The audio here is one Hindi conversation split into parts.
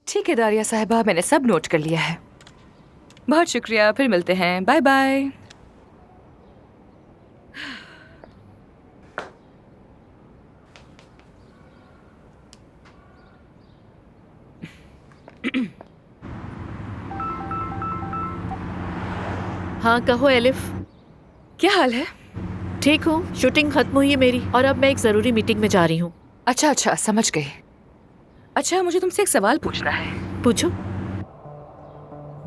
ठीक है दारिया साहिबा, मैंने सब नोट कर लिया है। बहुत शुक्रिया, फिर मिलते हैं, बाय बाय। हाँ कहो एलिफ। क्या हाल है? ठीक हूँ, शूटिंग खत्म हुई है मेरी और अब मैं एक जरूरी मीटिंग में जा रही हूँ। अच्छा अच्छा, समझ गई। अच्छा, मुझे तुमसे एक सवाल पूछना है। पूछो।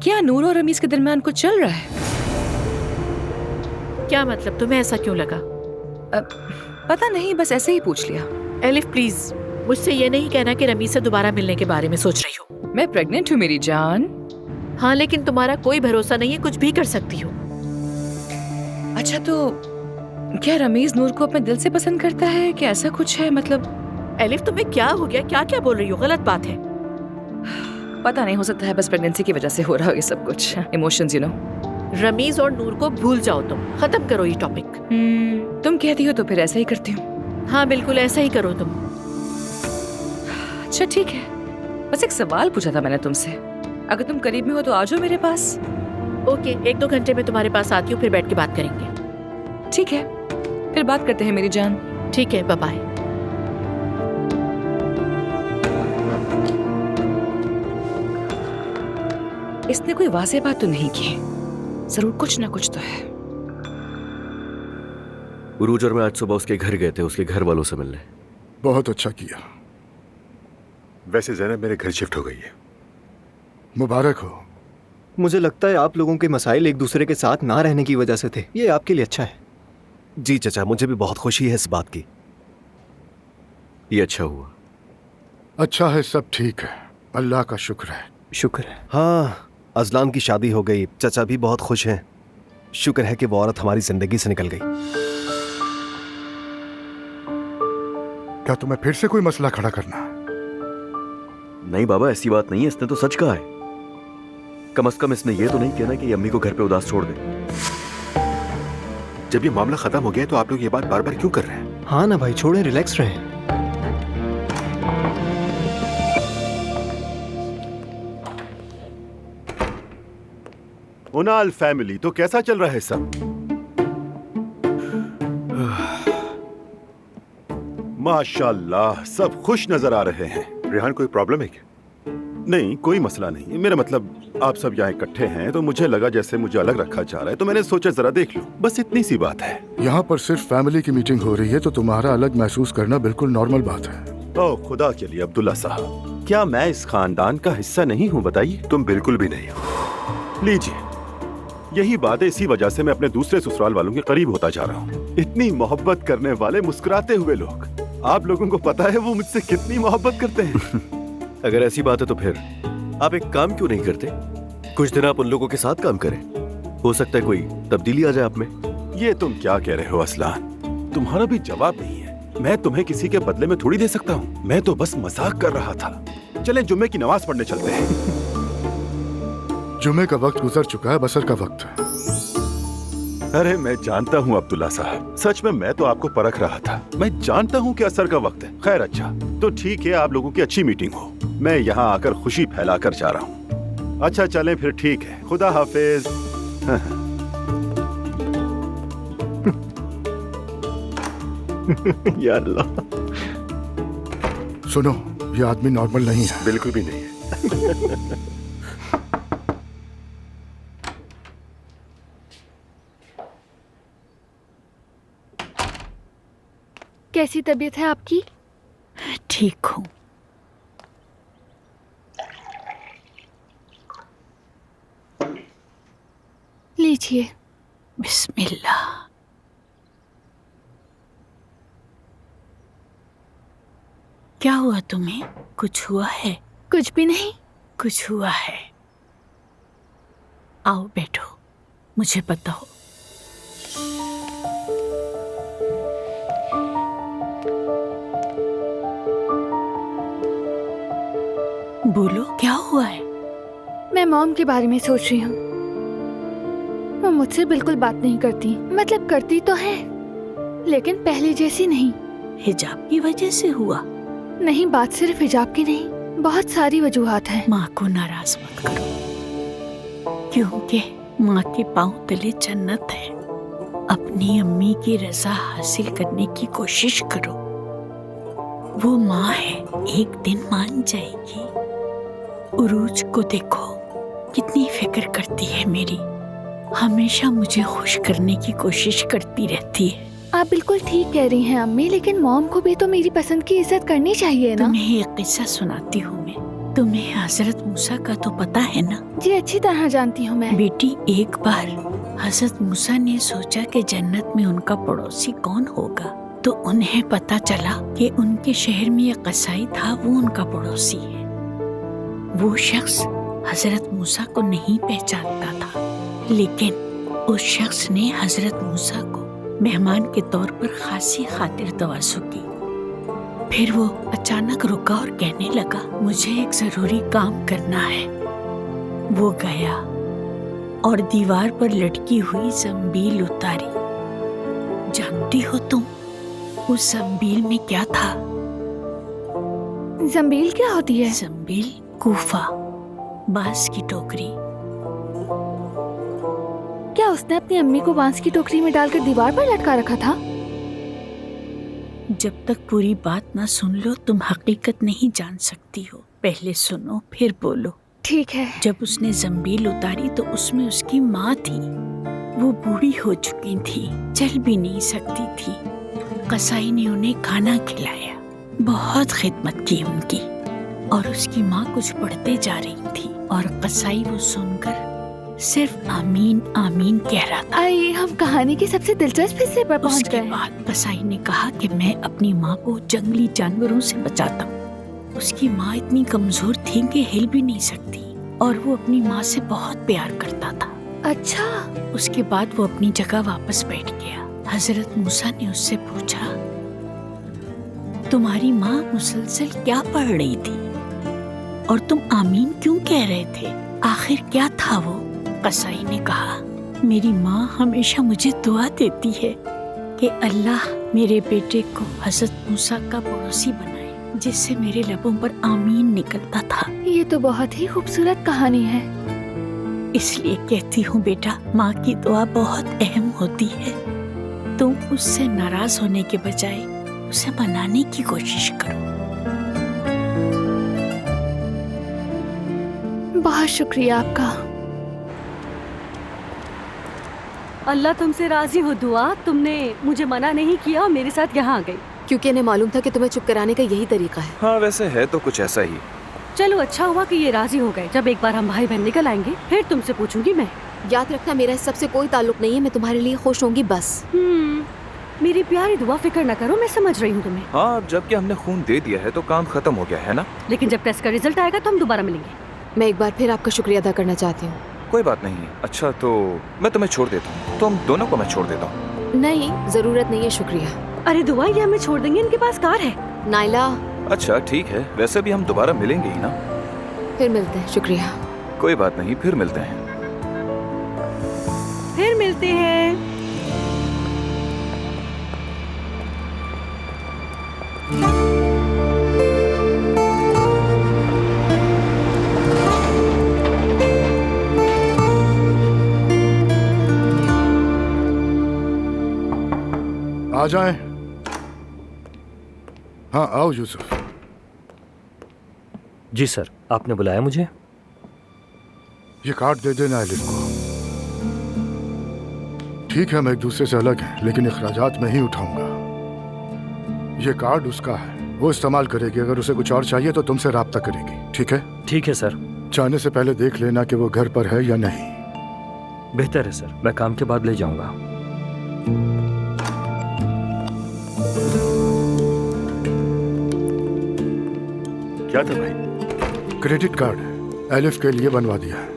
क्या नूर और रमीज के दरमियान कुछ चल रहा है? क्या मतलब, तुम्हें ऐसा क्यों लगा? पता नहीं, बस ऐसे ही पूछ लिया। एलिफ प्लीज, मुझसे ये नहीं कहना कि रमीज से दोबारा मिलने के बारे में सोच रही हो। मैं प्रेग्नेंट हूँ मेरी जान। हाँ लेकिन तुम्हारा कोई भरोसा नहीं है, कुछ भी कर सकती हो। अच्छा तो क्या रमीज नूर को अपने दिल से पसंद करता है? क्या ऐसा कुछ है? मतलब एलिफ तुम्हें क्या हो गया, क्या क्या बोल रही हो? गलत बात है। पता नहीं, हो सकता है बस प्रेगनेंसी की वजह से हो रहा हो ये सब कुछ, इमोशंस यू नो। रमीज और नूर को भूल जाओ, तुम खत्म करो ये टॉपिक। तुम कहती हो तो फिर ऐसा ही करती हूँ। हाँ बिल्कुल ऐसा ही करो तुम। अच्छा ठीक है, बस एक सवाल पूछा था मैंने तुमसे। अगर तुम करीब में हो तो आ जाओ मेरे पास। ओके, 1-2 घंटे में तुम्हारे पास आती हूँ, फिर बैठ के बात करेंगे। ठीक है, फिर बात करते हैं मेरी जान। ठीक है, बाय बाय। इसने कोई वाज़ेह बात तो नहीं की, जरूर कुछ ना कुछ तो है। उरूज और मैं आज सुबह उसके घर गए थे, उसके घर वालों से मिलने। बहुत अच्छा किया। वैसे ज़ैनब मेरे घर शिफ्ट हो गई है। मुबारक हो। मुझे लगता है आप लोगों के मसाइल एक दूसरे के साथ ना रहने की वजह से थे। ये आपके लिए अच्छा है। जी चचा, मुझे भी बहुत खुशी है इस बात की। ये अच्छा हुआ। अच्छा है, सब ठीक है, अल्लाह का शुक्र है। शुक्र है। हाँ, अजलान की शादी हो गई, चचा भी बहुत खुश हैं। शुक्र है कि वो औरत हमारी जिंदगी से निकल गई। क्या तुम्हें फिर से कोई मसला खड़ा करना है? नहीं बाबा, ऐसी बात नहीं है, इसने तो सच कहा है। कम से कम इसने ये तो नहीं कहना कि ये अम्मी को घर पे उदास छोड़ दे। जब ये मामला खत्म हो गया तो आप लोग ये बात बार बार क्यों कर रहे हैं? हाँ ना भाई, छोड़ें, रिलैक्स रहें। उनाल फैमिली तो कैसा चल रहा है सब? माशाल्लाह, सब खुश नजर आ रहे हैं। रेहान, कोई प्रॉब्लम है क्या? नहीं, कोई मसला नहीं। मेरा मतलब आप सब यहाँ इकट्ठे हैं तो मुझे लगा जैसे मुझे अलग रखा जा रहा है, तो मैंने सोचा जरा देख लूं। बस इतनी सी बात है। यहाँ पर सिर्फ फैमिली की मीटिंग हो रही है तो तुम्हारा अलग महसूस करना बिल्कुल नॉर्मल बात है। ओ खुदा के लिए अब्दुल्ला साहब, क्या मैं इस खानदान का हिस्सा नहीं हूँ? बताइए। तुम बिल्कुल भी नहीं हो। लीजिए, यही बात है, इसी वजह से मैं अपने दूसरे ससुराल वालों के करीब होता जा रहा हूँ। इतनी मोहब्बत करने वाले, मुस्कुराते हुए लोग। आप लोगों को पता है वो मुझसे कितनी मोहब्बत करते हैं। अगर ऐसी बात है तो फिर आप एक काम क्यों नहीं करते? कुछ दिन आप उन लोगों के साथ काम करें, हो सकता है कोई तब्दीली आ जाए आप में। ये तुम क्या कह रहे हो असलान? तुम्हारा भी जवाब नहीं है। मैं तुम्हें किसी के बदले में थोड़ी दे सकता हूँ। मैं तो बस मजाक कर रहा था। चलें जुम्मे की नमाज पढ़ने चलते हैं। जुमे का वक्त गुजर चुका है, बसर का वक्त है। अरे मैं जानता हूँ अब्दुल्ला साहब, सच में मैं तो आपको परख रहा था। मैं जानता हूँ कि असर का वक्त है। खैर अच्छा, तो ठीक है, आप लोगों की अच्छी मीटिंग हो। मैं यहाँ आकर खुशी फैलाकर जा रहा हूँ। अच्छा चलें फिर, ठीक है, खुदा हाफिज। या अल्लाह। सुनो, ये आदमी नॉर्मल नहीं है। बिल्कुल भी नहीं है। कैसी तबीयत है आपकी? ठीक हूँ। लीजिए। बिस्मिल्लाह। क्या हुआ तुम्हें? कुछ हुआ है? कुछ भी नहीं। कुछ हुआ है। आओ बैठो, मुझे बताओ। बोलो, क्या हुआ है? मैं मॉम के बारे में सोच रही हूँ। वो मुझसे बिल्कुल बात नहीं करती। मतलब करती तो है, लेकिन पहले जैसी नहीं। हिजाब की वजह से हुआ? नहीं, बात सिर्फ हिजाब की नहीं, बहुत सारी वजूहात हैं। माँ को नाराज मत करो, क्योंकि माँ के पांव तले जन्नत है। अपनी अम्मी की रजा हासिल करने की कोशिश करो। वो माँ है, एक दिन मान जाएगी। उरूज को देखो, कितनी फिक्र करती है मेरी, हमेशा मुझे खुश करने की कोशिश करती रहती है। आप बिल्कुल ठीक कह रही हैं अम्मी, लेकिन मॉम को भी तो मेरी पसंद की इज्जत करनी चाहिए ना। तुम्हें एक किस्सा सुनाती हूँ मैं। तुम्हें हजरत मूसा का तो पता है ना? जी अच्छी तरह जानती हूँ मैं। बेटी, एक बार हजरत मूसा ने सोचा कि जन्नत में उनका पड़ोसी कौन होगा, तो उन्हें पता चला कि उनके शहर में एक कसाई था, वो उनका पड़ोसी है। वो शख्स हजरत मूसा को नहीं पहचानता था, लेकिन उस शख्स ने हजरत मूसा को मेहमान के तौर पर खासी खातिर तवाज़ु की। फिर वो अचानक रुका और कहने लगा, मुझे एक जरूरी काम करना है। वो गया और दीवार पर लटकी हुई जंबील उतारी। जानती हो तुम उस जंबील में क्या था? जंबील क्या होती है? जंबील कूफा, बांस की टोकरी। क्या उसने अपनी अम्मी को बांस की टोकरी में डालकर दीवार पर लटका रखा था? जब तक पूरी बात ना सुन लो तुम हकीकत नहीं जान सकती हो। पहले सुनो फिर बोलो। ठीक है। जब उसने जंबील उतारी तो उसमें उसकी माँ थी। वो बूढ़ी हो चुकी थी, चल भी नहीं सकती थी। कसाई ने उन्हें खाना खिलाया, बहुत खिदमत की उनकी, और उसकी माँ कुछ पढ़ते जा रही थी और कसाई वो सुनकर सिर्फ आमीन आमीन कह रहा था। आइए हम कहानी के सबसे दिलचस्प हिस्से पर पहुंच उसके गए। बाद कसाई ने कहा कि मैं अपनी माँ को जंगली जानवरों से बचाता हूँ। उसकी माँ इतनी कमजोर थी कि हिल भी नहीं सकती, और वो अपनी माँ से बहुत प्यार करता था। अच्छा। उसके बाद वो अपनी जगह वापस बैठ गया। हजरत मूसा ने उससे पूछा, तुम्हारी माँ मुसलसल क्या पढ़ रही थी और तुम आमीन क्यों कह रहे थे? आखिर क्या था वो? कसाई ने कहा, मेरी माँ हमेशा मुझे दुआ देती है कि अल्लाह मेरे बेटे को हजरत मूसा का पड़ोसी बनाए, जिससे मेरे लबों पर आमीन निकलता था। ये तो बहुत ही खूबसूरत कहानी है। इसलिए कहती हूँ बेटा, माँ की दुआ बहुत अहम होती है। तुम उससे नाराज होने के बजाय उसे मनाने की कोशिश करो। बहुत शुक्रिया आपका। अल्लाह तुमसे राजी हो दुआ, तुमने मुझे मना नहीं किया और मेरे साथ यहाँ आ गई। क्योंकि इन्हें मालूम था कि तुम्हें चुप कराने का यही तरीका है। हाँ वैसे है तो कुछ ऐसा ही। चलो अच्छा हुआ कि ये राजी हो गए। जब एक बार हम भाई बहन निकल आएंगे फिर तुमसे पूछूंगी मैं। याद रखना मेरा इस सबसे कोई ताल्लुक नहीं है, मैं तुम्हारे लिए खुश होंगी बस। मेरी प्यारी दुआ, फिक्र न करो, मैं समझ रही हूँ तुम्हें। हाँ अब जबकि हमने खून दे दिया है तो काम खत्म हो गया है ना। लेकिन जब टेस्ट का रिजल्ट आएगा तो हम दोबारा मिलेंगे। मैं एक बार फिर आपका शुक्रिया अदा करना चाहती हूँ। कोई बात नहीं। अच्छा तो मैं तुम्हें छोड़ देता हूँ, तो हम दोनों को मैं छोड़ देता हूँ। नहीं जरूरत नहीं है, शुक्रिया। अरे दुआ, ये हमें छोड़ देंगे, इनके पास कार है। नाइला। अच्छा ठीक है, वैसे भी हम दोबारा मिलेंगे ही ना। फिर मिलते हैं। शुक्रिया। कोई बात नहीं, फिर मिलते हैं। फिर मिलते हैं। आ जाएं। हाँ आओ यूसुफ। जी सर, आपने बुलाया मुझे? ये कार्ड दे देना एलिफ को। ठीक है हम एक दूसरे से अलग हैं, लेकिन अखराजात मैं ही उठाऊंगा। ये कार्ड उसका है, वो इस्तेमाल करेगी। अगर उसे कुछ और चाहिए तो तुमसे राब्ता करेगी, ठीक है? ठीक है सर। जाने से पहले देख लेना कि वो घर पर है या नहीं। बेहतर है सर, मैं काम के बाद ले जाऊंगा। क्या था भाई? क्रेडिट कार्ड एलिफ के लिए बनवा दिया है।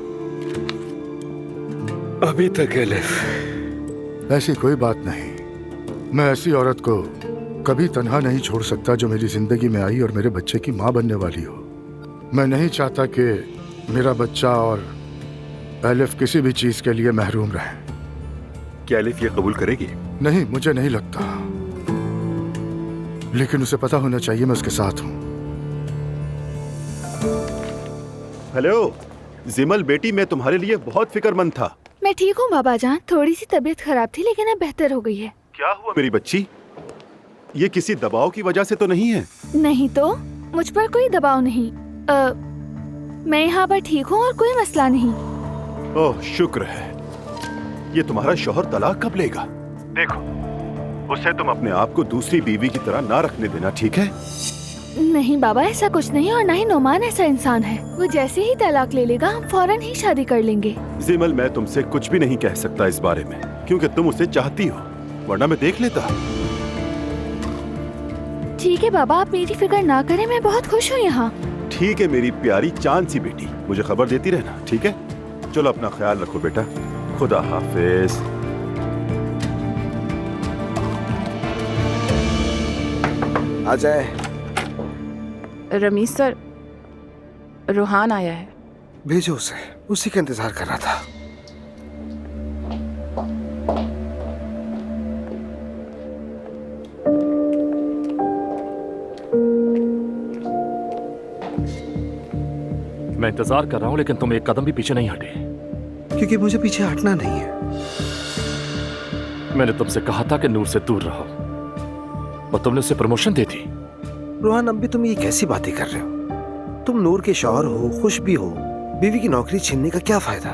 अभी तक एलिफ। ऐसी कोई बात नहीं, मैं ऐसी औरत को कभी तन्हा नहीं छोड़ सकता जो मेरी जिंदगी में आई और मेरे बच्चे की माँ बनने वाली हो। मैं नहीं चाहता कि मेरा बच्चा और एलिफ किसी भी चीज के लिए महरूम रहे। क्या एलिफ ये कबूल करेगी? नहीं, मुझे नहीं लगता, लेकिन उसे पता होना चाहिए मैं उसके साथ हूं। हेलो जिमल बेटी, मैं तुम्हारे लिए बहुत फिक्रमंद था। मैं ठीक हूँ बाबा जान, थोड़ी सी तबीयत खराब थी लेकिन अब बेहतर हो गई है। क्या हुआ मेरी बच्ची? ये किसी दबाव की वजह से तो नहीं है? नहीं तो, मुझ पर कोई दबाव नहीं। मैं यहाँ पर ठीक हूँ और कोई मसला नहीं। ओह शुक्र है। ये तुम्हारा शौहर तलाक कब लेगा? देखो, उसे तुम अपने आप को दूसरी बीवी की तरह ना रखने देना, ठीक है? नहीं बाबा, ऐसा कुछ नहीं, और ना ही नोमान ऐसा इंसान है। वो जैसे ही तलाक ले लेगा हम फौरन ही शादी कर लेंगे। जिमल, मैं तुमसे कुछ भी नहीं कह सकता इस बारे में, क्योंकि तुम उसे चाहती हो, वरना मैं देख लेता। ठीक है बाबा, आप मेरी फिक्र ना करें, मैं बहुत खुश हूँ यहाँ। ठीक है मेरी प्यारी चांद सी बेटी, मुझे खबर देती रहना, ठीक है? चलो अपना ख्याल रखो बेटा, खुदा हाफिज। आ जाए। रमीज सर, रोहान आया है। भेजो उसे, उसी का इंतजार कर रहा था। मैं इंतजार कर रहा हूँ लेकिन तुम एक कदम भी पीछे नहीं हटे। क्योंकि मुझे पीछे हटना नहीं है। मैंने तुमसे कहा था कि नूर से दूर रहो और तुमने उसे प्रमोशन दे दी। रोहान, अब भी तुम ये कैसी बातें कर रहे हो? तुम नूर के शौहर हो, खुश भी हो, बीवी की नौकरी छीनने का क्या फायदा?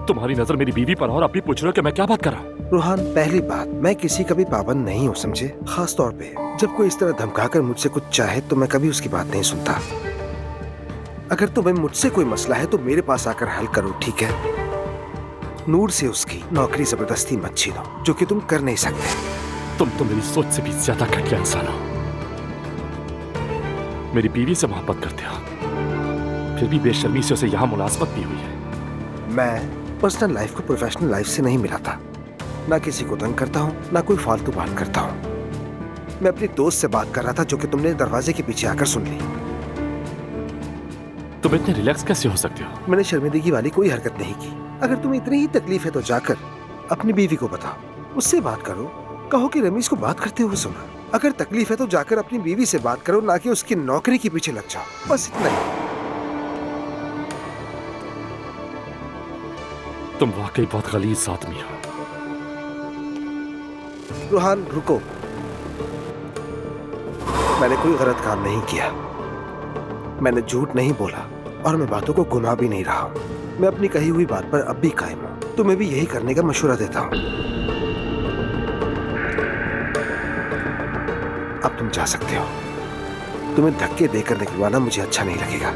तुम्हारी नजर मेरी बीवी पर और अभी पूछ रहे हो कि मैं क्या बात कर रहा हूँ? रोहान, पहली बात, मैं किसी का भी पाबंद नहीं हूँ, समझे? खास तौर पे जब कोई इस तरह धमकाकर मुझसे कुछ चाहे तो मैं कभी उसकी बात नहीं सुनता। अगर तुम्हें मुझसे कोई मसला है तो मेरे पास आकर हल करो, ठीक है? नूर से उसकी नौकरी जबरदस्ती मत छीनो, जो कि तुम कर नहीं सकते। तुम तो मेरी सोच से भी ज्यादा घटिया इंसान हो। मेरी बीवी से मोहब्बत करते हो, फिर भी बेशर्मी से उसे यहाँ मुलाजमत दी हुई है। मैं पर्सनल लाइफ को प्रोफेशनल लाइफ से नहीं मिलाता। ना किसी को तंग करता हूँ, ना कोई फालतू बात करता हूँ। मैं अपनी दोस्त से बात कर रहा था जो कि तुमने दरवाजे के पीछे आकर सुन ली। तुम इतने रिलैक्स कैसे हो सकते हो? मैंने शर्मिंदगी वाली कोई हरकत नहीं की। अगर तुम्हें इतनी ही तकलीफ है तो जाकर अपनी बीवी को बताओ, उससे बात करो, कहो कि रमीज को बात करते हुए सुना। अगर तकलीफ है तो जाकर अपनी बीवी से बात करो, ना कि उसकी नौकरी के पीछे लग जाओ, बस इतना ही। तुम वाकई बहुत गलीज आदमी हो। रोहान रुको, मैंने कोई गलत काम नहीं किया, मैंने झूठ नहीं बोला और मैं बातों को घुमा भी नहीं रहा हूं। मैं अपनी कही हुई बात पर अब भी कायम हूं। तुम्हें भी यही करने का मशवरा देता हूं। अब तुम जा सकते हो। तुम्हें धक्के देकर निकलवाना मुझे अच्छा नहीं लगेगा।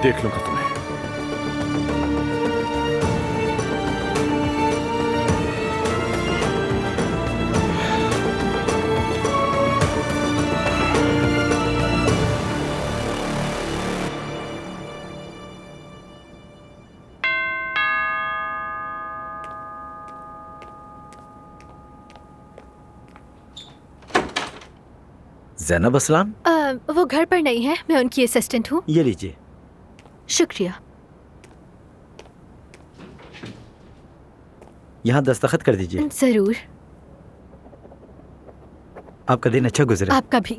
देख लूंगा तुम्हें। ज़ैनब असलाम? वो घर पर नहीं है, मैं उनकी असिस्टेंट हूँ। ये लीजिए। शुक्रिया। यहाँ दस्तखत कर दीजिए। जरूर। आपका दिन अच्छा गुजरे। आपका भी।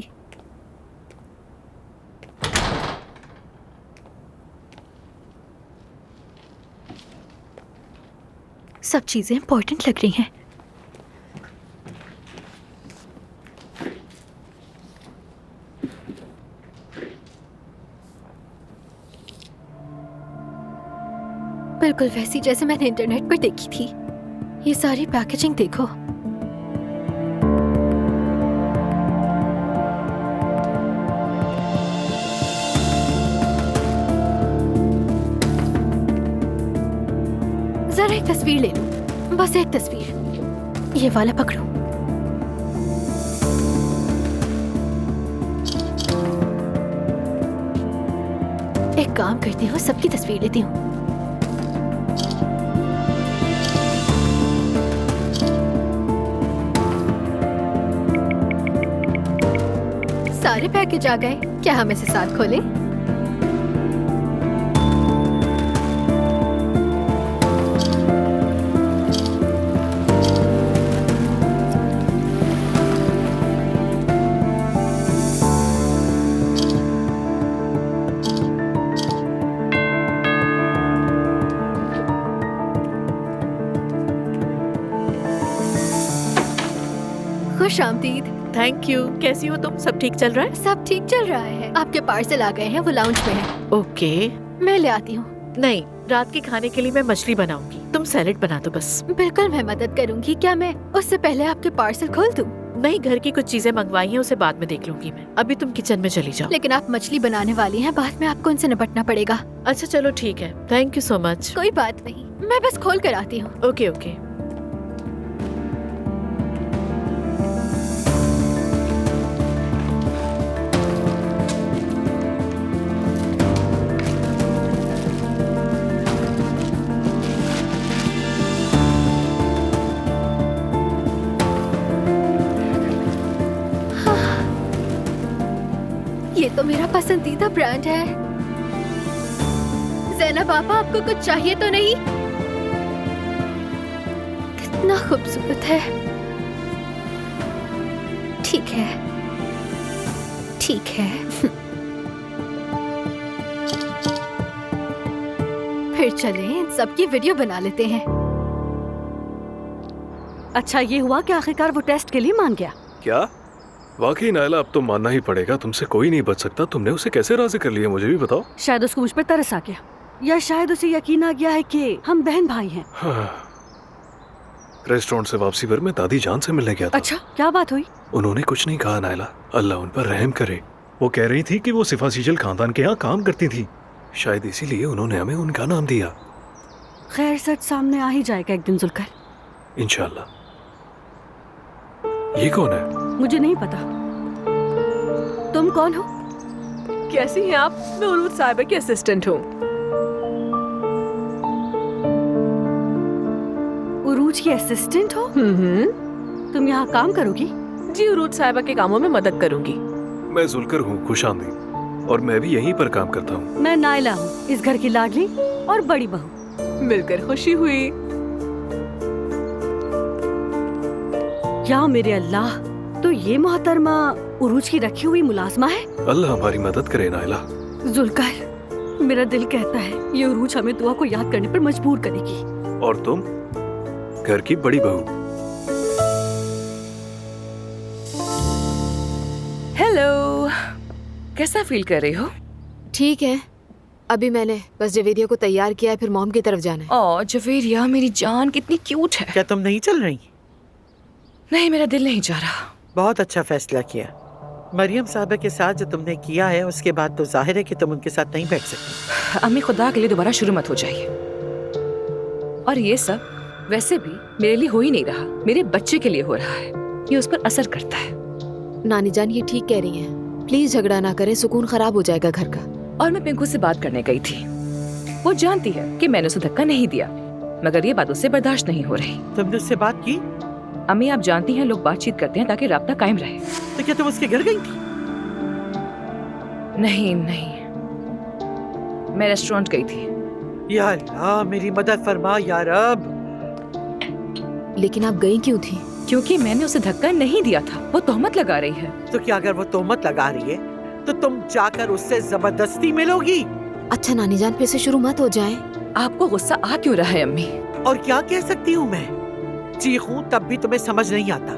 सब चीजें इंपॉर्टेंट लग रही हैं। बिल्कुल वैसी जैसे मैंने इंटरनेट पर देखी थी। ये सारी पैकेजिंग देखो। जरा एक तस्वीर ले लो, बस एक तस्वीर। ये वाला पकड़ो। एक काम करती हूँ, सबकी तस्वीर लेती हूँ। सारे पैकेज आ गए, क्या हम इसे साथ खोलें? खुश आमदीद। Thank you. कैसी हो तुम? सब ठीक चल रहा है? सब ठीक चल रहा है। आपके पार्सल आ गए हैं, वो लाउंज में है। ओके। मैं ले आती हूँ। नहीं, रात के खाने के लिए मैं मछली बनाऊंगी, तुम सैलेड बना दो बस। बिल्कुल मैं मदद करूँगी। क्या मैं उससे पहले आपके पार्सल खोल दूँ? नहीं, घर की कुछ चीजें मंगवाई हैं, उसे बाद में देख लूंगी मैं। अभी तुम किचन में चली जाओ। लेकिन आप मछली बनाने वाली हैं, बाद में आपको उनसे निपटना पड़ेगा। अच्छा चलो ठीक है, थैंक यू सो मच। कोई बात नहीं, मैं बस खोल कर आती हूँ। Okay okay. ये तो मेरा पसंदीदा ब्रांड है। ज़ैनब पापा, आपको कुछ चाहिए तो नहीं? कितना खूबसूरत है। ठीक है, ठीक है। फिर चलें, इन सबकी वीडियो बना लेते हैं। अच्छा ये हुआ कि आखिरकार वो टेस्ट के लिए मान गया। क्या? वाकई नायला, अब तो मानना ही पड़ेगा, तुमसे कोई नहीं बच सकता। तुमने उसे कैसे राजी कर लिया, मुझे भी बताओ। शायद उसको मुझ पर तरस आ गया, या शायद उसे यकीन आ गया है कि हम बहन भाई हैं। हाँ। रेस्टोरेंट से वापसी पर मैं दादी जान से मिलने गया था। अच्छा, क्या बात हुई? उन्होंने कुछ नहीं कहा नायला, अल्लाह उन पर रहम करे। वो कह रही थी कि वो सिफा सीजल खानदान के यहाँ काम करती थी, शायद इसीलिए उन्होंने हमें उनका नाम दिया। खैर, सच सामने आ ही जाएगा एक दिन जुल्कर। इंशाल्लाह। ये कौन है? मुझे नहीं पता। तुम कौन हो? कैसी हैं आप? मैं उरूज साहिबा की असिस्टेंट हूँ। उरूज की असिस्टेंट हो? तुम यहाँ काम करोगी? जी, उरूज साहिबा के कामों में मदद करूंगी। मैं जुल्कर हूँ, खुश आमदीद, और मैं भी यहीं पर काम करता हूँ। मैं नायला हूँ, इस घर की लाडली और बड़ी बहू। मिलकर खुशी हुई। या मेरे अल्लाह, तो ये मोहतरमा उरूज की रखी हुई मुलाजमा है? अल्लाह हमारी मदद करे नायला। जुल्कर, मेरा दिल कहता है ये उरूज हमें दुआ को याद करने पर मजबूर करेगी। और तुम घर की बड़ी बहू। हेलो, कैसा फील कर रही हो? ठीक है, अभी मैंने बस जवेरिया को तैयार किया है, फिर मॉम की तरफ जाना है। ओ जवेरिया मेरी जान, कितनी क्यूट है। क्या तुम नहीं चल रही? नहीं, मेरा दिल नहीं जा रहा। बहुत अच्छा फैसला किया। मरियम साहबा के साथ जो तुमने किया है, उसके बाद तो जाहिर है कि तुम उनके साथ नहीं बैठ सकती। अम्मी, खुदा के लिए दोबारा शुरू मत हो जाइए। और ये सब वैसे भी मेरे लिए हो ही नहीं रहा, मेरे बच्चे के लिए हो रहा है। ये उस पर असर करता है। नानी जान ये ठीक कह रही हैं, प्लीज झगड़ा ना करें, सुकून खराब हो जाएगा घर का। और मैं पिंकू से बात करने गई थी। वो जानती है कि मैंने उसे धक्का नहीं दिया, मगर ये बात उससे बर्दाश्त नहीं हो रही। तुमने उससे बात की? अम्मी, आप जानती हैं लोग बातचीत करते हैं ताकि राब्ता कायम रहे। तो क्या तुम उसके घर गई थी? नहीं नहीं, मैं रेस्टोरेंट गई थी। या अल्लाह, मेरी मदद फरमा या रब। लेकिन आप गई क्यों थी? क्योंकि मैंने उसे धक्का नहीं दिया था, वो तोहमत लगा रही है। तो क्या अगर वो तोहमत लगा रही है तो तुम जाकर उससे जबरदस्ती मिलोगी? अच्छा नानी जान, फिर से शुरू मत हो जाए। आपको गुस्सा आ क्यों रहा है अम्मी? और क्या कह सकती हूँ मैं? चीखूं तब भी तुम्हें समझ नहीं आता।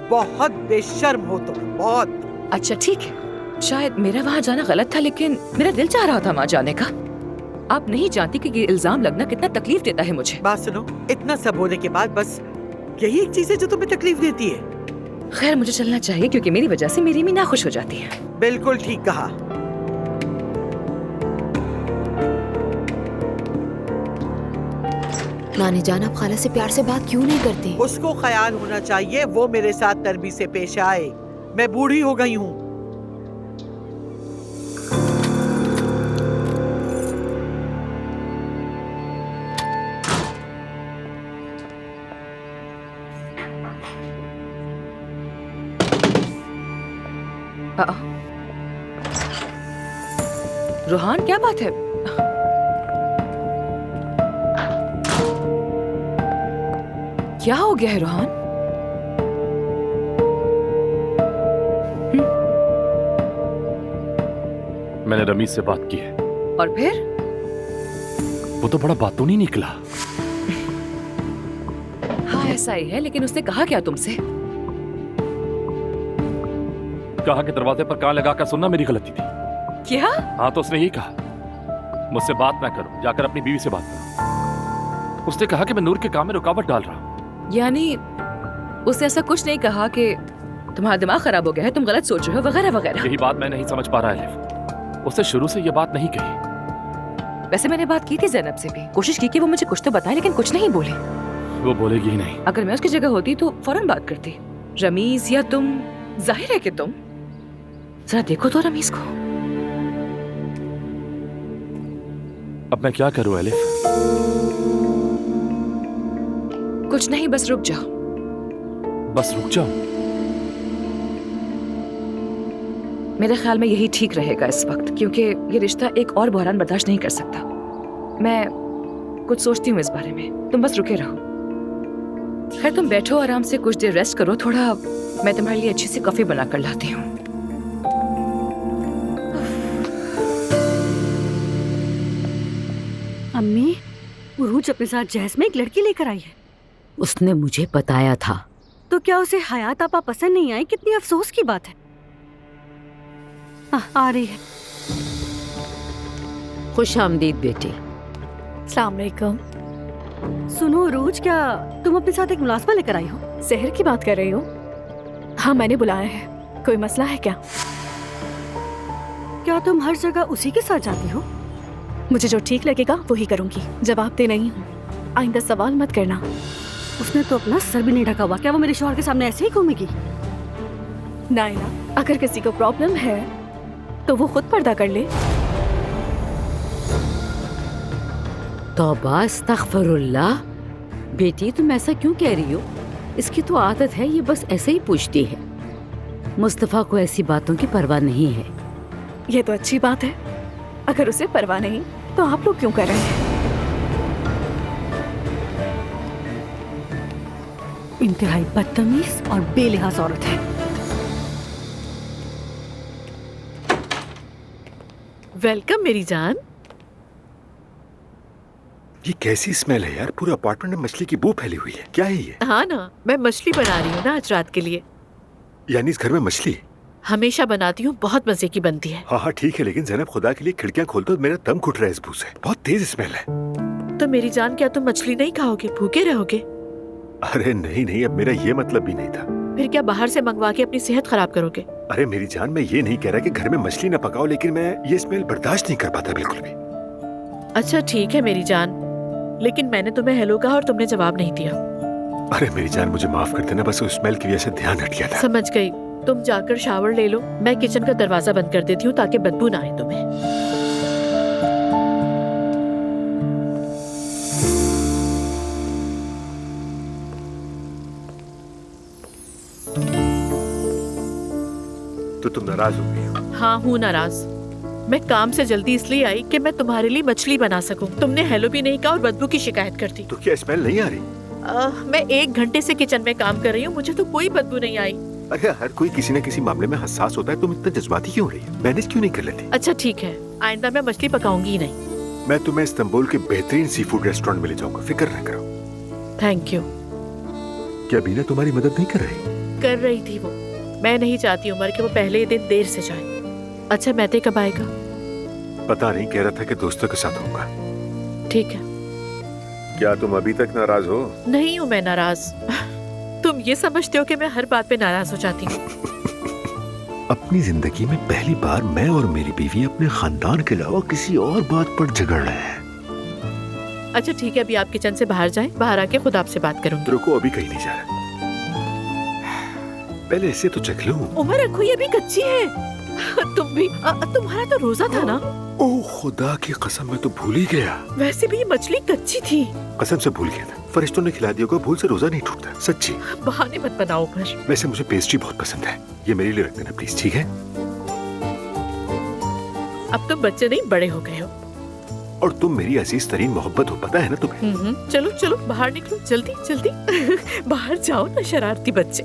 बहुत बेशर्म हो तुम, बहुत। अच्छा ठीक है, शायद मेरा वहाँ जाना गलत था, लेकिन मेरा दिल चाह रहा था वहाँ जाने का। आप नहीं जानती कि ये इल्जाम लगना कितना तकलीफ देता है मुझे। बात सुनो, इतना सब होने के बाद बस यही एक चीज है जो तुम्हें तकलीफ देती है। खैर, मुझे चलना चाहिए क्योंकि मेरी वजह से मेरी अम्मी नाखुश हो जाती है। बिल्कुल ठीक कहा। नानी जान, आप खाला से प्यार से बात क्यों नहीं करते? उसको ख्याल होना चाहिए वो मेरे साथ नरमी से पेश आए। मैं बूढ़ी हो गई हूँ। रोहान, क्या बात है? क्या हो गया है रोहान? मैंने रमीज से बात की है। और फिर? वो तो बड़ा बातूनी नहीं निकला। हाँ ऐसा ही है, लेकिन उसने कहा क्या तुमसे? कहा कि दरवाजे पर कान लगाकर सुनना मेरी गलती थी। क्या? हाँ, तो उसने यही कहा मुझसे बात ना करो, जाकर अपनी बीवी से बात करो। उसने कहा कि मैं नूर के काम में रुकावट डाल रहा हूँ। यानी उसने ऐसा कुछ नहीं कहा कि तुम्हारा दिमाग खराब हो गया है, तुम गलत सोच रहे हो, वगैरह वगैरह? यही बात मैं नहीं समझ पा रहा एलिफ। उसने शुरू से ये बात नहीं कही। वैसे मैंने बात की थी ज़ैनब से भी, कोशिश की कि वो मुझे कुछ तो बताए, लेकिन कुछ नहीं बोली। वो बोलेगी ही नहीं। अगर मैं उसकी जगह होती तो फौरन बात करती। रमीज या तुम, जाहिर है कि तुम। जरा देखो तो रमीज को। अब मैं क्या करूं एलिफ? कुछ नहीं, बस रुक जाओ। बस रुक जाओ? मेरे ख्याल में यही ठीक रहेगा इस वक्त, क्योंकि ये रिश्ता एक और बहरान बर्दाश्त नहीं कर सकता। मैं कुछ सोचती हूँ इस बारे में, तुम बस रुके रहो। खैर तुम बैठो, आराम से कुछ देर रेस्ट करो थोड़ा। मैं तुम्हारे लिए अच्छी सी कॉफी बना कर लाती हूँ। अम्मी, उरूज अपने साथ जहज में एक लड़की लेकर आई है। उसने मुझे बताया था। तो क्या उसे हयात आपा पसंद नहीं आई? कितनी अफसोस की बात है। आ रही है। खुश आमदीद बेटी। अस्सलाम वालेकुम। सुनो उरूज, क्या तुम अपने साथ एक मुलाजमा लेकर आई हो? सहर की बात कर रही हो? हाँ, मैंने बुलाया है। कोई मसला है क्या? क्या तुम हर जगह उसी के साथ जाती हो? मुझे जो ठीक लगेगा वही करूंगी। जवाब दे नहीं हूँ, आइंदा सवाल मत करना। उसने तो अपना सर भी नहीं ढका हुआ, क्या वो मेरे शौहर के सामने ऐसे ही घूमेगी? नाइला, अगर किसी को प्रॉब्लम है तो वो खुद पर्दा कर ले। तौबा अस्तगफिरुल्लाह। बेटी तुम ऐसा क्यों कह रही हो? इसकी तो आदत है, ये बस ऐसे ही पूछती है। मुस्तफ़ा को ऐसी बातों की परवाह नहीं है। ये तो अच्छी बात है। अगर उसे परवाह नहीं तो आप लोग क्यों कर रहे हैं? इंतहाई बदतमीज और बेलिहाज औरत है। वेलकम मेरी जान। ये कैसी स्मेल है यार? पूरे अपार्टमेंट में मछली की बू फैली हुई है। क्या है ये? हाँ ना, मैं मछली बना रही हूँ ना आज रात के लिए। यानी इस घर में मछली? हमेशा बनाती हूँ, बहुत मजे की बनती है। हाँ हाँ ठीक है, लेकिन ज़ैनब खुदा के लिए खिड़कियाँ खोल दो, मेरा दम घुट रहा है इस बू से। बहुत तेज स्मेल है। तो मेरी जान, क्या तुम मछली नहीं खाओगे? भूखे रहोगे? अरे नहीं नहीं, अब मेरा ये मतलब भी नहीं था। फिर क्या बाहर से मंगवा के अपनी सेहत खराब करोगे? अरे मेरी जान, मैं ये नहीं कह रहा कि घर में मछली न पकाओ, लेकिन मैं ये स्मेल बर्दाश्त नहीं कर पाता बिल्कुल भी। अच्छा ठीक है मेरी जान, लेकिन मैंने तुम्हें हेलो कहा और तुमने जवाब नहीं दिया। अरे मेरी जान, मुझे माफ कर देना, बस उस स्मेल की वजह से ध्यान हट गया था। समझ गई। तुम जाकर शावर ले लो, मैं किचन का दरवाजा बंद कर देती हूँ ताकि बदबू ना आए तुम्हें। तो तुम नाराज हो गई हो? हाँ हूँ नाराज। मैं काम से जल्दी इसलिए आई कि मैं तुम्हारे लिए मछली बना सकूं। तुमने हेलो भी नहीं कहा और बदबू की शिकायत कर दी। तो क्या स्मेल नहीं आ रही? मैं 1 घंटे से किचन में काम कर रही हूँ, मुझे तो कोई बदबू नहीं आई। अरे हर कोई किसी न किसी मामले में हसास होता है, तुम इतना जज्बाती क्यों हो रही है? मैनेज क्यों नहीं कर लेती? अच्छा ठीक है, आइंदा मैं मछली पकाऊंगी ही नहीं। मैं तुम्हें इस्तांबुल के बेहतरीन सी फूड रेस्टोरेंट में ले जाऊंगा, फिक्र न करो। Thank you. क्या बीना तुम्हारी मदद नहीं कर रही? कर रही थी वो। मैं नहीं चाहती उमर कि वो पहले ही दिन देर से जाए। अच्छा महते कब आएगा? पता नहीं, कह रहा था कि दोस्तों के साथ होगा। ठीक है। क्या तुम अभी तक नाराज हो? नहीं हूँ मैं नाराज। तुम ये समझते हो कि मैं हर बात पे नाराज हो जाती हूँ? अपनी जिंदगी में पहली बार मैं और मेरी बीवी अपने खानदान के अलावा किसी और बात पर झगड़ रहे हैं। अच्छा ठीक है, अभी आप किचन से बाहर जाएं, बाहर आके खुद आपसे बात करूंगी। रुको, अभी कहीं नहीं जा रहा, पहले इसे तो चख लूं। उमर रखो, ये भी कच्ची है। तुम भी तुम्हारा तो रोजा था ना? ओह खुदा की कसम, मैं तो भूल ही गया। वैसे भी ये मछली कच्ची थी। कसम से भूल गया था। फरिश्तों ने खिला दिया, भूल से रोजा नहीं टूटता, सच्ची। बहाने मत बनाओ उमर। वैसे मुझे पेस्ट्री बहुत पसंद है, ये मेरे लिए रख देना प्लीज, ठीक है? अब तुम बच्चे नहीं, बड़े हो गए हो। और तुम मेरी अजीज तरीन मोहब्बत हो, पता है ना तुम्हें? चलो चलो बाहर निकलो, जल्दी जल्दी। बाहर जाओ ना शरारती बच्चे।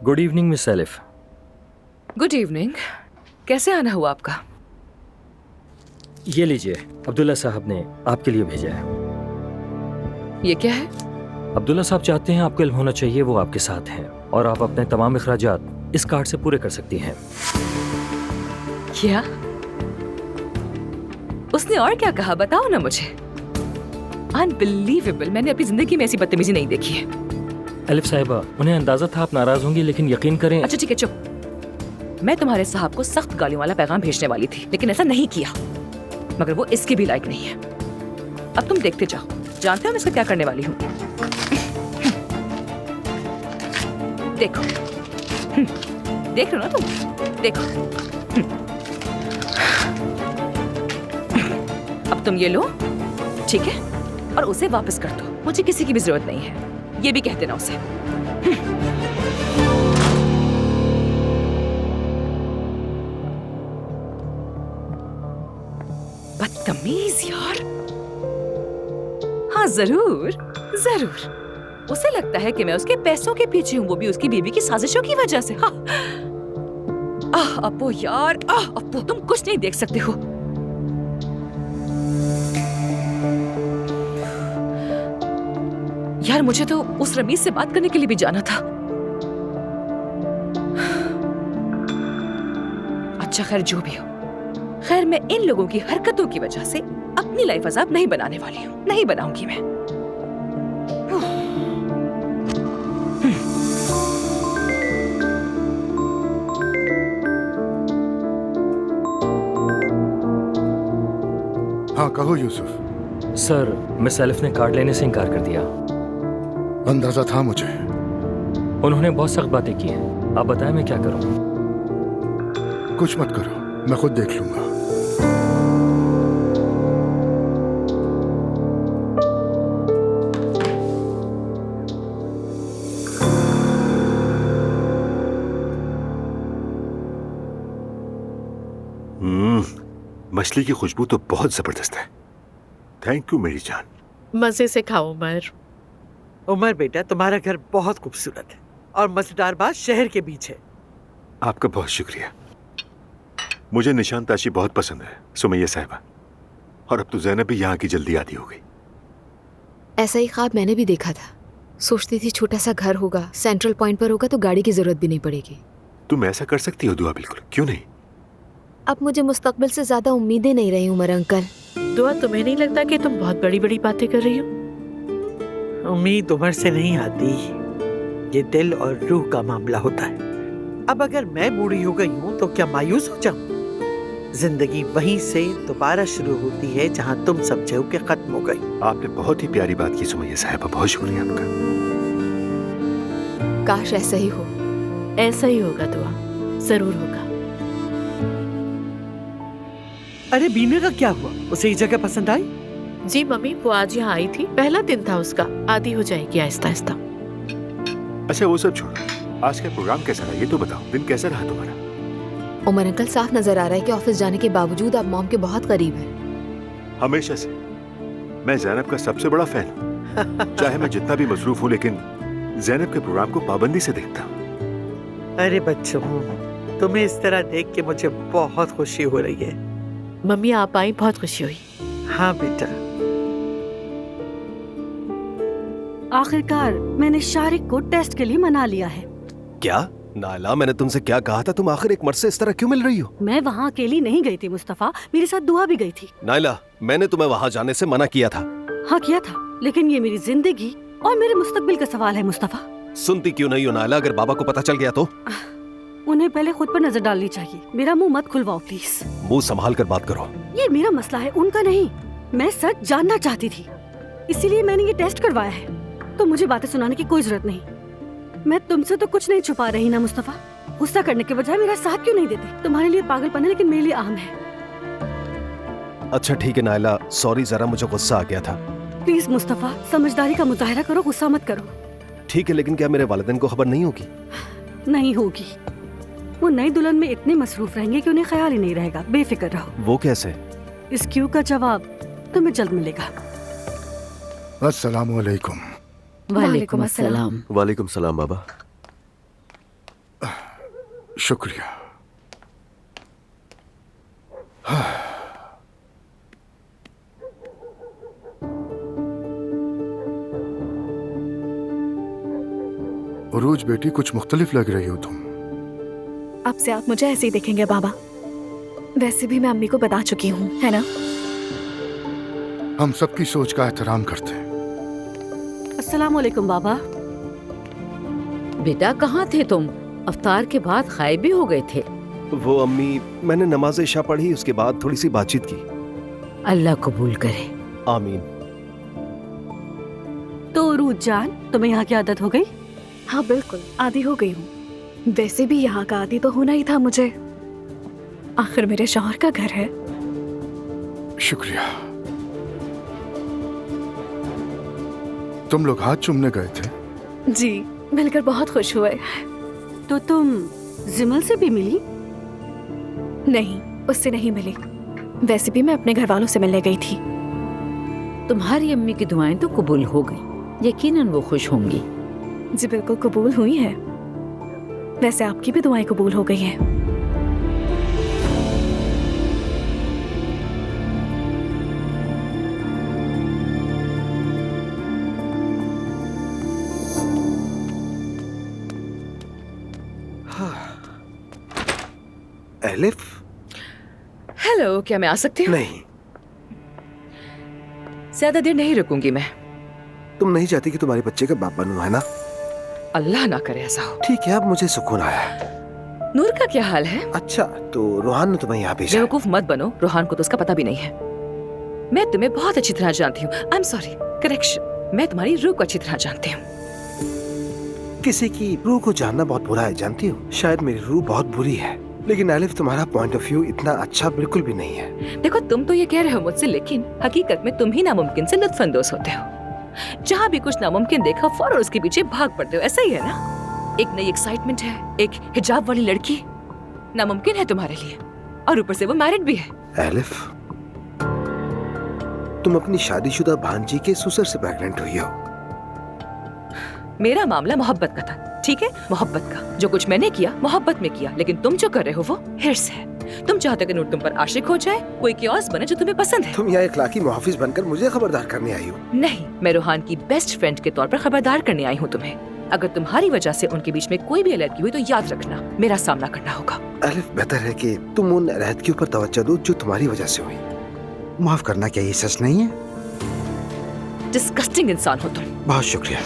Good evening miss elif. Good evening. कैसे आना हुआ आपका? ये लीजिए, अब्दुल्ला साहब ने आपके लिए भेजा है। ये क्या है? अब्दुल्ला साहब चाहते हैं आपको इल्म होना चाहिए वो आपके साथ हैं और आप अपने तमाम अखराजात इस कार्ड से पूरे कर सकती हैं। क्या? उसने और क्या कहा बताओ ना मुझे। अनबिलीवेबल, मैंने अपनी जिंदगी में ऐसी बदतमीजी नहीं देखी है। अलिफ साहिबा, उन्हें अंदाजा था आप नाराज होंगी, लेकिन यकीन करें। अच्छा ठीक है, चुप। मैं तुम्हारे साहब को सख्त गालियों वाला पैगाम भेजने वाली थी, लेकिन ऐसा नहीं किया, मगर वो इसके भी लायक नहीं है। अब तुम देखते जाओ, जानते हो मैं इसका क्या करने वाली हूँ। देखो, देख रहे हो ना तुम, देखो। अब तुम ये लो, ठीक है, और उसे वापस कर दो। मुझे किसी की भी जरूरत नहीं है, ये भी कह देना उसे। बदतमीज यार। हाँ जरूर जरूर, उसे लगता है कि मैं उसके पैसों के पीछे हूँ, वो भी उसकी बीवी की साजिशों की वजह से। हाँ। अप्पू यार, अप्पू तुम कुछ नहीं देख सकते हो। यार मुझे तो उस रमीज से बात करने के लिए भी जाना था। अच्छा खैर जो भी हो, खैर मैं इन लोगों की हरकतों की वजह से अपनी लाइफ अजाब नहीं बनाने वाली हूँ, नहीं बनाऊंगी मैं। हाँ कहो यूसुफ। सर, मिस एलिफ ने कार्ड लेने से इनकार कर दिया। अंदाजा था मुझे। उन्होंने बहुत सख्त बातें की हैं। आप बताएं मैं क्या करूं? कुछ मत करो, मैं खुद देख लूंगा। मछली की खुशबू तो बहुत जबरदस्त है। थैंक यू मेरी जान। मजे से खाओ उमर। उमर बेटा, तुम्हारा घर बहुत खूबसूरत है और मजेदार बात शहर के बीच है। आपका बहुत शुक्रिया। मुझे निशान ताशी बहुत पसंद है सुमैया साहिबा, और अब तो ज़ैनब भी यहाँ की जल्दी आती हो गई। ऐसा ही ख्वाब मैंने भी देखा था। सोचती थी छोटा सा घर होगा, सेंट्रल पॉइंट पर होगा तो गाड़ी की जरूरत भी नहीं पड़ेगी। तुम ऐसा कर सकती हो दुआ? बिल्कुल, क्यों नहीं। अब मुझे मुस्तकबिल से ज्यादा उम्मीदें नहीं रही उमर अंकल। दुआ, तुम्हें नहीं लगता कि तुम बहुत बड़ी बड़ी बातें कर रही हो? उम्मीद उम्र से नहीं आती, ये दिल और रूह का मामला होता है। अब अगर मैं बूढ़ी हो गई हूँ तो क्या मायूस हो जाऊं? जिंदगी वहीं से दोबारा शुरू होती है जहाँ तुम समझे हो कि खत्म हो गई। आपने बहुत ही प्यारी बात की सुमैया साहिबा, बहुत शुक्रिया आपका। काश ऐसा ही हो। ऐसा ही होगा दुआ, जरूर होगा। अरे बीना का क्या हुआ? उसे ये जगह पसंद आई? जी मम्मी, वो आज यहाँ आई थी, पहला दिन था उसका, आदी हो जाएगी आहिस्ता आहिस्ता। अच्छा वो सब छोड़ो, आज का प्रोग्राम कैसा रहा ये तो बताओ। दिन कैसा रहा तुम्हारा? उमर अंकल, साफ नजर आ रहा है कि ऑफिस जाने के बावजूद आप मॉम के बहुत करीब हैं। हमेशा से मैं ज़ैनब का सबसे बड़ा फैन हूँ। चाहे मैं जितना भी मसरूफ हूँ, लेकिन ज़ैनब के प्रोग्राम को पाबंदी से देखता हूँ। अरे बच्चों, तुम्हें इस तरह देख के मुझे बहुत खुशी हो रही है। मम्मी आप आई, बहुत खुशी हुई। हाँ बेटा। आखिरकार मैंने शारिक को टेस्ट के लिए मना लिया है। क्या नायला, मैंने तुमसे क्या कहा था? तुम आखिर एक मर्द से इस तरह क्यों मिल रही हो? मैं वहाँ अकेली नहीं गई थी मुस्तफा, मेरे साथ दुआ भी गई थी। नायला, मैंने तुम्हें वहाँ जाने से मना किया था। हाँ किया था, लेकिन ये मेरी जिंदगी और मेरे मुस्तकबिल का सवाल है मुस्तफा। सुनती क्यों नहीं हो नायला? अगर बाबा को पता चल गया तो? उन्हें पहले खुद पर नजर डालनी चाहिए। मेरा मुंह मत खुलवाओ प्लीज। मुंह संभाल कर बात करो। ये मेरा मसला है, उनका नहीं। मैं सच जानना चाहती थी, इसीलिए मैंने ये टेस्ट करवाया है। तो मुझे बातें सुनाने की कोई जरूरत नहीं। मैं तुमसे तो कुछ नहीं छुपा रही ना मुस्तफा। गुस्सा करने के बजाय मेरा साथ क्यों नहीं देते? तुम्हारे लिए पागलपन है, लेकिन मेरे लिए आम है। अच्छा ठीक है नायला, सॉरी, जरा मुझे गुस्सा आ गया था। प्लीज मुस्तफा, समझदारी का मुजाहरा करो, गुस्सा मत करो। ठीक है, लेकिन क्या मेरे वालिदैन को खबर नहीं होगी? नहीं होगी। वो नई दुल्हन में इतने मसरूफ रहेंगे कि उन्हें ख्याल ही नहीं रहेगा। बेफिक्र रहो। वो कैसे? इस क्यों का जवाब तुम्हें जल्द मिलेगा। अस्सलाम वालेकुम। वालेकुम अस्सलाम। वालेकुम सलाम बाबा। शुक्रिया। उरूज बेटी, कुछ मुख्तलिफ लग रही हो तुम। अब से आप मुझे ऐसे ही देखेंगे बाबा। वैसे भी मैं अम्मी को बता चुकी हूँ, है ना? हम सबकी सोच का एहतराम करते हैं। अस्सलाम वालेकुम बाबा। बेटा कहाँ थे तुम? अफ्तार के बाद गायब भी हो गए थे। वो अम्मी, मैंने नमाज इशा पढ़ी, उसके बाद थोड़ी सी बातचीत की। अल्लाह कबूल करे। आमीन। तो रूज जान, तुम्हें यहाँ की आदत हो गई? हाँ बिल्कुल, आदी हो गई हूँ। वैसे भी यहाँ का आदी तो होना ही था मुझे, आखिर मेरे शौहर का घर है। शुक्रिया। तुम लोग हाथ चूमने गए थे? जी, मिलकर बहुत खुश हुए। तो तुम जिमल से भी मिली? नहीं, उससे नहीं मिली। वैसे भी मैं अपने घर वालों से मिलने गई थी। तुम्हारी अम्मी की दुआएं तो कबूल हो गई, यकीनन वो खुश होंगी। जी बिल्कुल कबूल हुई है। वैसे आपकी भी दुआएं कबूल हो गई हैं। एलिफ। हेलो, क्या मैं आ सकती हूँ? नहीं। ज्यादा देर नहीं रुकूंगी मैं। तुम नहीं चाहती कि तुम्हारे बच्चे का बाप बनूं, है ना? अल्लाह ना करे ऐसा हो। ठीक है, अब मुझे सुकून आया। नूर का क्या हाल है? अच्छा, तो रूहान ने तुम्हें यहाँ भेजा? बेवकूफ मत बनो, रूहान को तो उसका पता भी नहीं है। मैं तुम्हें बहुत अच्छी तरह जानती हूँ। आई एम सॉरी, करेक्शन, मैं तुम्हारी रूह को अच्छी तरह जानती हूँ। किसी की रूह को जानना बहुत बुरा है, जानती हूँ। शायद मेरी रूह बहुत बुरी है, लेकिन एलिफ तुम्हारा पॉइंट ऑफ व्यू इतना अच्छा बिल्कुल भी नहीं है। देखो, तुम तो ये कह रहे हो मुझसे, लेकिन हकीकत में तुम ही नामुमकिन से लुत्फानंदोज होते हो। जहाँ भी कुछ नामुमकिन देखा फौरन उसके पीछे भाग पड़ते हो, ऐसा ही है ना? एक नई एक्साइटमेंट है, एक हिजाब वाली लड़की नामुमकिन है तुम्हारे लिए, और ऊपर से वो मैरिड भी है। एलिफ, तुम अपनी शादीशुदा भांजी के ससुर से प्रेग्नेंट हुई हो। मेरा मामला मोहब्बत का था, ठीक है? मोहब्बत का। जो कुछ मैंने किया मोहब्बत में किया, लेकिन तुम जो कर रहे हो वो हिर्स है। तुम चाहते कि नूर तुम पर आशिक हो जाए, कोई कियोस बने जो तुम्हें पसंद है। तुम यहाँ इखलाकी मुहाफिज बनकर मुझे खबरदार करने आई हो? नहीं, मैं रूहान की बेस्ट फ्रेंड के तौर पर खबरदार करने आई हूँ तुम्हें। अगर तुम्हारी वजह से उनके बीच में कोई भी अलग हुई तो याद रखना, मेरा सामना करना होगा। एलिफ, बेहतर है कि तुम उन अलहदगी पर तवज्जो दो जो तुम्हारी वजह से हुई। माफ करना, क्या ये सच नहीं है? डिस्गस्टिंग इंसान हो तुम। बहुत शुक्रिया।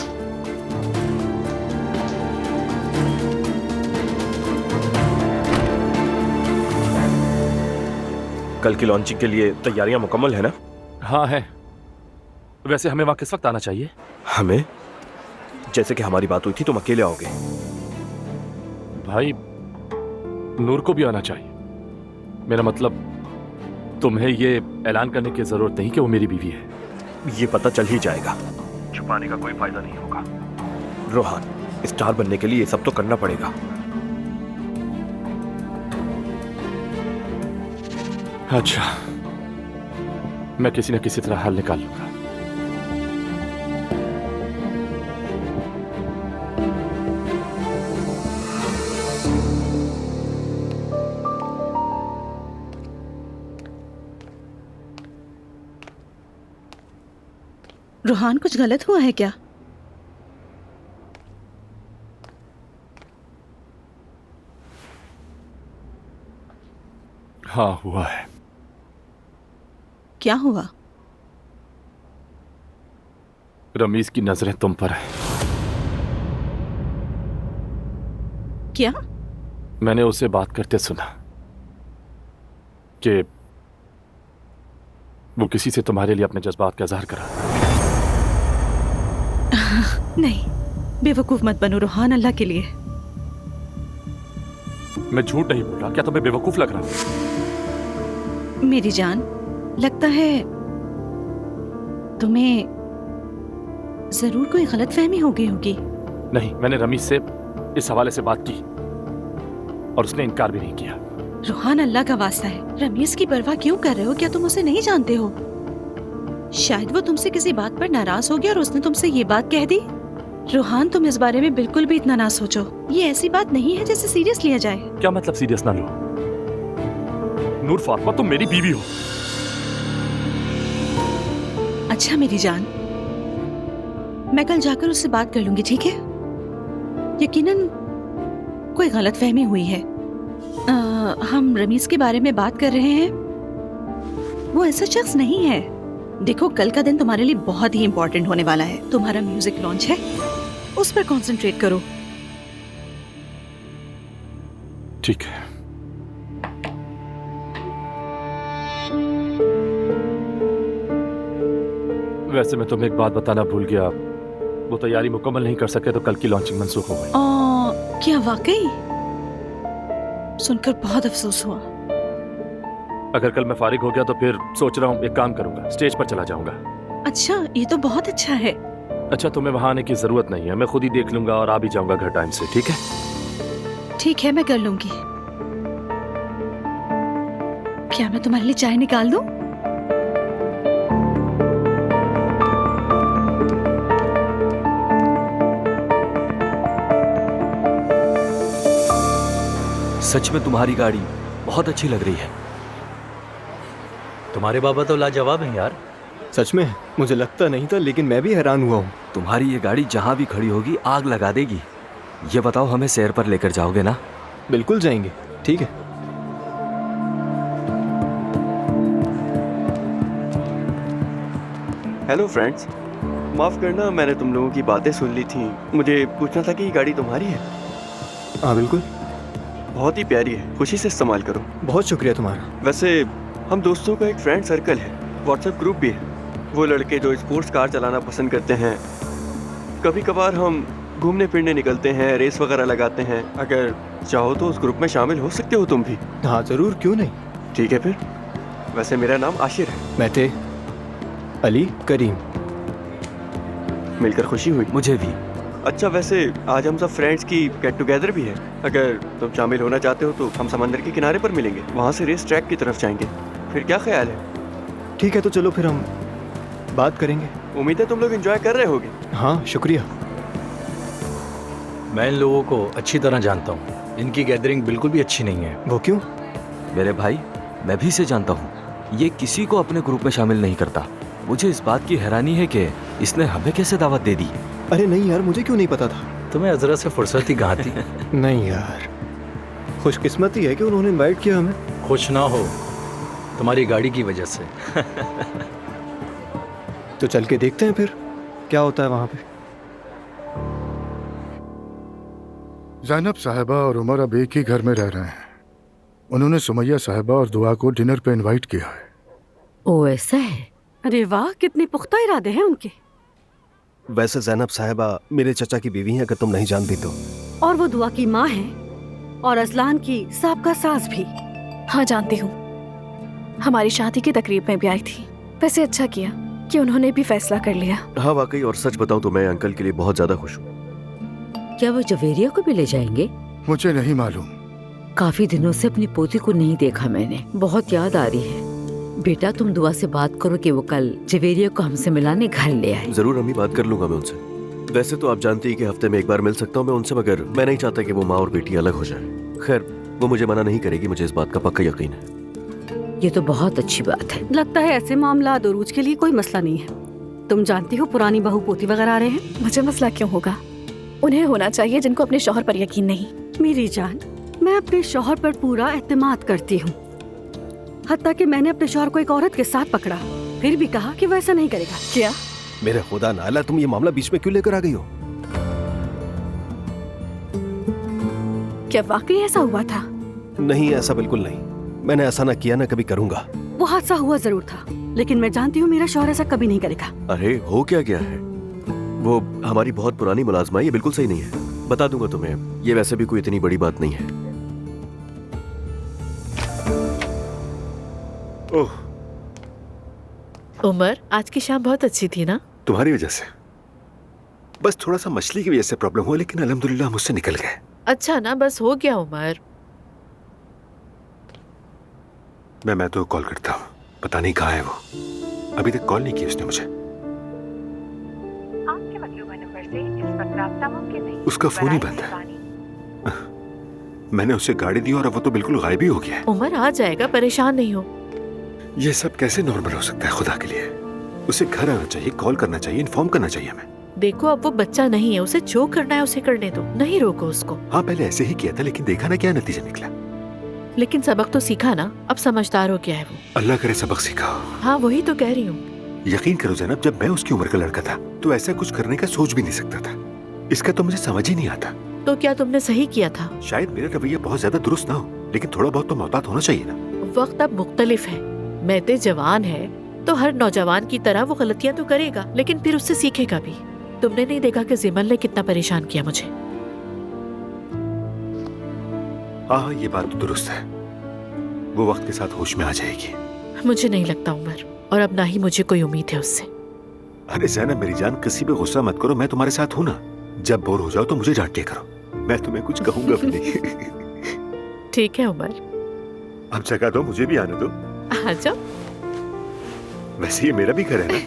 कल की लॉन्चिंग के लिए तैयारियां मुकम्मल है ना? हाँ है। वैसे हमें वहां किस वक्त आना चाहिए? हमें? जैसे कि हमारी बात हुई थी, तुम अकेले आओगे। भाई, नूर को भी आना चाहिए। मेरा मतलब, तुम्हें ये ऐलान करने की जरूरत नहीं कि वो मेरी बीवी है। ये पता चल ही जाएगा, छुपाने का कोई फायदा नहीं होगा। रोहान, स्टार बनने के लिए ये सब तो करना पड़ेगा। अच्छा, मैं किसी न किसी तरह हल निकाल लूंगा। रूहान, कुछ गलत हुआ है क्या? हाँ, हुआ है। क्या हुआ? रमीज की नजरें तुम पर है। क्या? मैंने उसे बात करते सुना कि वो किसी से तुम्हारे लिए अपने जज्बात का इजहार करा। नहीं, बेवकूफ मत बनो रूहान, अल्लाह के लिए। मैं झूठ नहीं बोल रहा। क्या तुम्हें बेवकूफ लग रहा? मेरी जान, लगता है तुम्हें जरूर कोई गलतफहमी हो गई होगी। नहीं, मैंने रमीज से इस हवाले से बात की और उसने इनकार भी नहीं किया। रूहान, अल्लाह का वास्ता है, रमीज की परवाह क्यों कर रहे हो? क्या तुम उसे नहीं जानते हो? शायद वो तुमसे किसी बात पर नाराज हो गया और उसने तुमसे ये बात कह दी। रूहान, तुम इस बारे में बिल्कुल भी इतना ना सोचो। ये ऐसी बात नहीं है जिसे सीरियस लिया जाए। क्या मतलब सीरियस ना लो? नूर फातिमा, तुम मेरी बीवी हो। अच्छा मेरी जान, मैं कल जाकर उससे बात कर लूंगी, ठीक है? यकीनन कोई गलतफहमी हुई है। हम रमीज के बारे में बात कर रहे हैं। वो ऐसा शख्स नहीं है। देखो, कल का दिन तुम्हारे लिए बहुत ही इम्पोर्टेंट होने वाला है। तुम्हारा म्यूजिक लॉन्च है, उस पर कंसंट्रेट करो। ठीक है। वैसे मैं तुम्हें एक बात बताना भूल गया, वो तैयारी मुकम्मल नहीं कर सके तो कल की लॉन्चिंग मंसूख हो गई। क्या वाकई? सुनकर बहुत अफसोस हुआ। अगर कल मैं फारिग हो गया तो फिर सोच रहा हूँ एक काम करूंगा, स्टेज पर चला जाऊंगा। अच्छा, ये तो बहुत अच्छा है। अच्छा, तुम्हें वहां आने की जरूरत नहीं है, मैं खुद ही देख लूंगा और आ भी जाऊंगा घर टाइम से। ठीक है? ठीक है, मैं कर लूंगी। क्या मैं तुम्हारे लिए चाय निकाल दूं? सच में तुम्हारी गाड़ी बहुत अच्छी लग रही है। तुम्हारे बाबा तो लाजवाब हैं यार। सच में मुझे लगता नहीं था, लेकिन मैं भी हैरान हुआ हूँ। तुम्हारी ये गाड़ी जहाँ भी खड़ी होगी आग लगा देगी। ये बताओ, हमें सैर पर लेकर जाओगे ना? बिल्कुल जाएंगे। ठीक है। हेलो फ्रेंड्स, माफ करना, मैंने तुम लोगों की बातें सुन ली थी। मुझे पूछना था कि ये गाड़ी तुम्हारी है? हाँ बिल्कुल, बहुत ही प्यारी है, खुशी से इस्तेमाल करो। बहुत शुक्रिया तुम्हारा। वैसे हम दोस्तों का एक फ्रेंड सर्कल है, व्हाट्सएप ग्रुप भी है। वो लड़के जो स्पोर्ट्स कार चलाना पसंद करते हैं, कभी कभार हम घूमने फिरने निकलते हैं, रेस वगैरह लगाते हैं। अगर चाहो तो उस ग्रुप में शामिल हो सकते हो तुम भी। हाँ ज़रूर, क्यों नहीं। ठीक है फिर। वैसे मेरा नाम आशिर है। मैं थे अली करीम। मिलकर खुशी हुई। मुझे भी। अच्छा, वैसे आज हम सब फ्रेंड्स की गेट टुगेदर भी है। अगर तुम शामिल होना चाहते हो तो हम समंदर के किनारे पर मिलेंगे, वहाँ से रेस ट्रैक की तरफ जाएंगे। फिर क्या ख्याल है? ठीक है, तो चलो फिर हम बात करेंगे। उम्मीद है तुम लोग एंजॉय कर रहे होगे। हाँ शुक्रिया। मैं इन लोगों को अच्छी तरह जानता हूँ, इनकी गैदरिंग बिल्कुल भी अच्छी नहीं है। वो क्यों? मेरे भाई, मैं भी इसे जानता हूँ। ये किसी को अपने ग्रुप में शामिल नहीं करता। मुझे इस बात की हैरानी है कि इसने हमें कैसे दावत दे दी। अरे नहीं यार, मुझे क्यों नहीं पता था। तुम्हें अजरा से फुर्सत ही कहाँ थी? नहीं यार, खुशकिस्मती है कि उन्होंने इनवाइट किया हमें। खुश ना हो, तुम्हारी गाड़ी की वजह से। तो चल के देखते हैं फिर क्या होता है वहाँ पे। ज़ैनब साहिबा और उमर अब एक ही घर में रह रहे हैं। उन्होंने सुमैया साहिबा और दुआ को डिनर पे इनवाइट किया है। ओ ऐसा है? अरे वाह, कितने पुख्ता इरादे हैं उनके। वैसे ज़ैनब साहिबा मेरे चचा की बीवी हैं, अगर तुम नहीं जानती तो। और वो दुआ की माँ है और असलान की साबका सास भी। हाँ जानती हूँ, हमारी शादी की तकरीब में भी आई थी। वैसे अच्छा किया कि उन्होंने भी फैसला कर लिया। हाँ वाकई, और सच बताऊं तो मैं अंकल के लिए बहुत ज्यादा खुश हूँ। क्या वो जवेरिया को भी ले जाएंगे? मुझे नहीं मालूम। काफी दिनों से अपनी पोती को नहीं देखा मैंने, बहुत याद आ रही है। बेटा तुम दुआ से बात करो कि वो कल जवेरिया को हमसे मिलाने घर ले आए। जरूर अम्मी, बात कर लूंगा मैं उनसे। वैसे तो आप जानती हैं कि हफ्ते में एक बार मिल सकता हूँ मैं उनसे, मगर मैं नहीं चाहता कि वो माँ और बेटी अलग हो जाए। खैर, वो मुझे मना नहीं करेगी, मुझे इस बात का पक्का यकीन है। ये तो बहुत अच्छी बात है। लगता है ऐसे मामला दोरूज के लिए कोई मसला नहीं है। तुम जानती हो पुरानी बहू पोती वगैरह आ रहे हैं। मुझे मसला क्यों होगा? उन्हें होना चाहिए जिनको अपने शौहर पर यकीन नहीं। मेरी जान, मैं अपने शौहर पर पूरा एतमाद करती हूँ। हत्ता कि मैंने अपने शौहर को एक औरत के साथ पकड़ा, फिर भी कहा कि वो ऐसा नहीं करेगा। क्या? मेरे खुदा नाला, तुम ये मामला बीच में क्यों लेकर आ गई हो? क्या वाकई ऐसा हुआ था? नहीं, ऐसा बिल्कुल नहीं। मैंने ऐसा ना किया, ना कभी करूंगा। वो हादसा हुआ जरूर था, लेकिन मैं जानती हूँ मेरा शौहर ऐसा कभी नहीं करेगा। अरे हो क्या गया है? वो हमारी बहुत पुरानी मुलाजमा है, ये बिल्कुल सही नहीं है। बता दूंगा तुम्हें, ये वैसे भी कोई इतनी बड़ी बात नहीं है। ओह उमर, आज की शाम बहुत अच्छी थी ना? तुम्हारी वजह से। बस थोड़ा सा मछली की वजह से प्रॉब्लम हुआ, लेकिन अल्हम्दुलिल्लाह मुझसे निकल गए। अच्छा ना, बस हो गया उमर। मैं तो कॉल करता हूँ, पता नहीं कहाँ है वो। अभी तक कॉल नहीं की उसने मुझे। आपके मतलूबा नंबर से इस वक्त राब्ता मुमकिन नहीं। उसका फोन ही बंद है। मैंने उसे गाड़ी दी और अब वो तो बिल्कुल गायब ही हो गया है। उमर आ जाएगा, परेशान नहीं हो। ये सब कैसे नॉर्मल हो सकता है खुदा के लिए? उसे घर आना चाहिए, कॉल करना चाहिए, इन्फॉर्म करना चाहिए हमें। देखो अब वो बच्चा नहीं है, उसे जो करना है उसे करने दो, नहीं रोको उसको। हाँ पहले ऐसे ही किया था, लेकिन देखा ना क्या नतीजा निकला। लेकिन सबक तो सीखा ना, अब समझदार हो गया है वो। अल्लाह करे सबक सीखा। हाँ वही तो कह रही हूँ। यकीन करो जैनब, जब मैं उसकी उम्र का लड़का था तो ऐसा कुछ करने का सोच भी नहीं सकता था। इसका तो मुझे समझ ही नहीं आता। तो क्या तुमने सही किया था? शायद मेरा रवैया बहुत ज्यादा दुरुस्त ना हो, लेकिन थोड़ा बहुत तो मोहतात होना चाहिए ना। वक्त अब मुख्तलिफ है। मैते जवान है तो हर नौजवान की तरह वो गलतियां तो करेगा, लेकिन फिर उससे सीखेगा भी। तुमने नहीं देखा कि जिमल ने कितना परेशान किया मुझे? हाँ ये बात तो दुरुस्त है, वो वक्त के साथ होश में आ जाएगी। मुझे नहीं लगता उमर, और अब ना ही मुझे कोई उम्मीद है उससे। अरे ज़ैनब मेरी जान, किसी पे गुस्सा मत करो, मैं तुम्हारे साथ हूँ ना। जब बोर हो जाओ तो मुझे डांट लिया करो, मैं तुम्हें कुछ कहूंगा भी नहीं। ठीक है उमर। अब जगह दो, मुझे भी आने दो। आ जाओ। वैसे ये मेरा भी घर है ना।